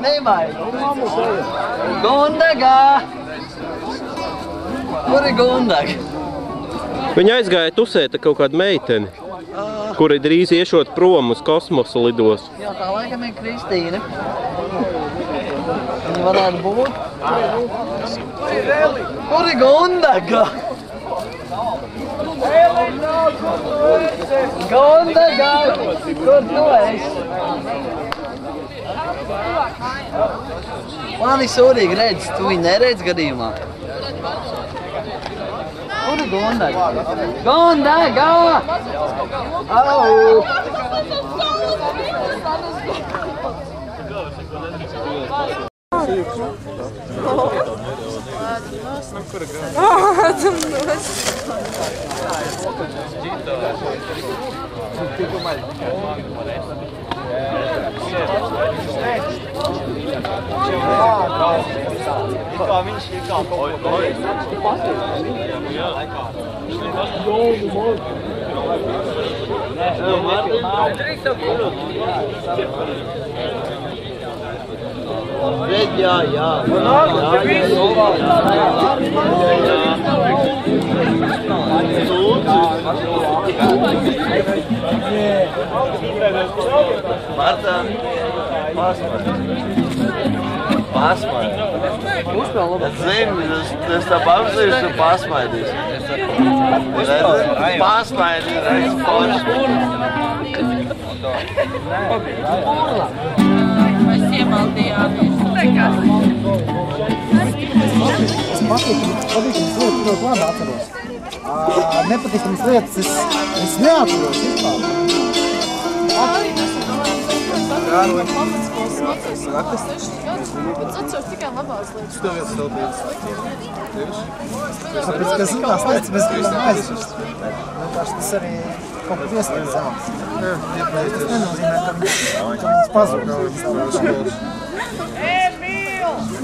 Nevajag. Gundagā! Kur ir Gundaga? Viņa aizgāja tusēt kaut kādu meiteni, kuri drīz iešot prom uz kosmosa lidos. Jā, tā laikam ir Kristīna. Viņa varētu būt. Kur ir Gundaga? Gundaga! Kur tu esi? Mani sūdīgi redz, tu viņu neredz gadījumā. Kur ir Gundaga? Gundaga! Au! Marta, pasmaidi. Es zinu, es tā apzīšu, tu pasmaidīsi. Pasmaidi, reiz forši. Mēs iemaldījāmies. Es patīkamas lietas ļoti labi atceros. Nepatīkamas lietas es neatceros vispār. Bet atceros tikai labās lietas. Tev vietas tev lietas. Tāpēc, ka zinās lietas mēs gribam aizšķist. Tas arī kaut kā iespējas zāles. Tas nenozīmē, ka mums pazūd.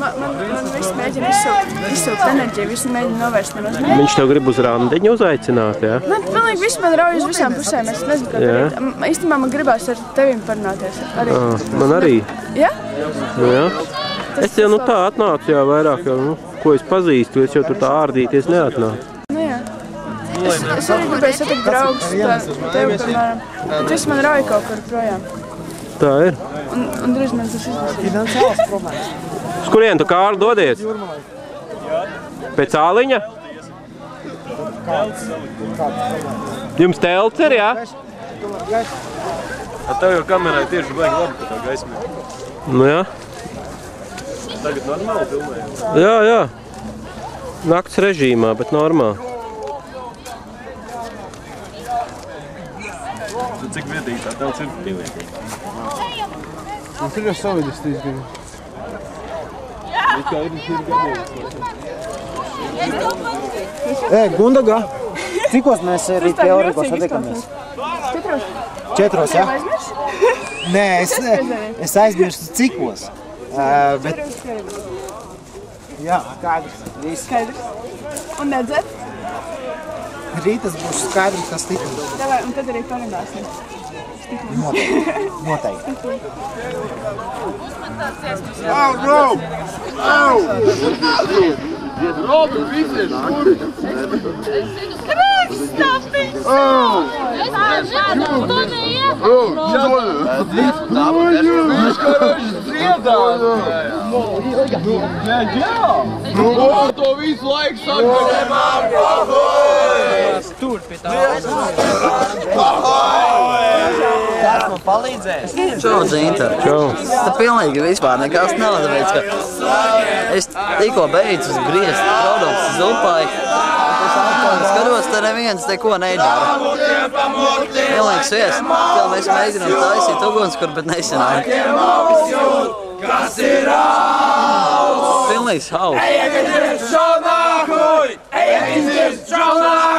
Man viss mēģina izsaukt enerģiju, visu mēģina novērst nemaz. Viņš tev grib uz randiņu uzaicināt, jā? Man liekas, viss man rauj uz visām pusēm, es nezinu, kā darīt. Īstenībā man gribās ar tevim parunāties. Man arī. Ja? Jā. Es jau tā atnācu, jā, vairāk, ko es pazīstu, es jau tur tā ārdīties neatnācu. Nu jā. Es arī gribēju satikt draugus, tevi, piemēram. Tas man rauj kaut kur projām. Tā ir. Un drīz man tas izlasīt. Finansiāls problēmas. Uz kurien tu, Kārli, dodies? Pēc āliņa? Jums telts ir, jā? Tev jau kamerai tieši baigi labi, ka tā gaismē. Nu jā. Tagad normāli filmējam? Jā. Nakts režīmā, bet normāli. Cik vietīgi tā telts ir pilnīgi? Tur jau savidis 3 gadu. Gundaga, cikos mēs rīt pie Euriko satikamies? 4, jā? Nē, es aizmirstu cikos. Bet... Jā, skaidrs. Skaidrs. Un nedzert? Rītas būs skaidrs, kas tikums. Un tad arī parunāsim. Noteikti. Au, Rob! Au! Rob, visi! Kristapis! Es nežinu, tu Viņš karoši dziedās! Jā! To visu laiku saka! Tur pie tā. Kāds man palīdzēs? Čau, Zinter. Čau. Tā pilnīgi vispār nekas nav, tāpēc, ka es tikko beidzu griezt produktus uz upai. Skatos, te neviens neko nedara. Pilnīgs vies. Kā mēs mēģinām taisīt ugunskura, bet nesanāk. Pilnīgs hauss.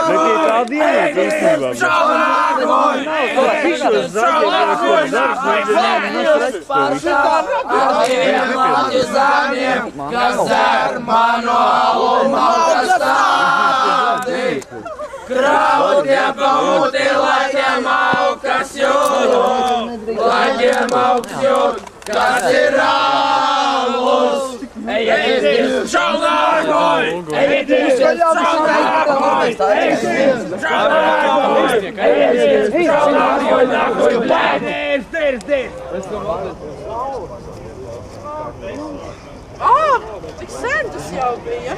Bet ir tādi ienīt īstenībā. kas dzer manu alu malkas tādi. Krautiem pa muti, lai tiem aug, kas jūt, lai tiem aug jūt, kas ir alus. Ejiet, šaudārgoj! Ejiet, šaudārgoj! Ejiet, šaudārgoj! Ejiet, šaudārgoj! Nākoj, blēd! Cik sen tas jau bija?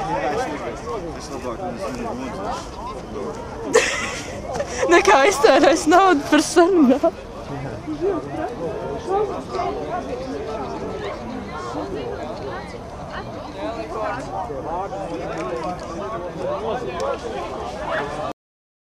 Nekā iztērēs naudu par sarunām.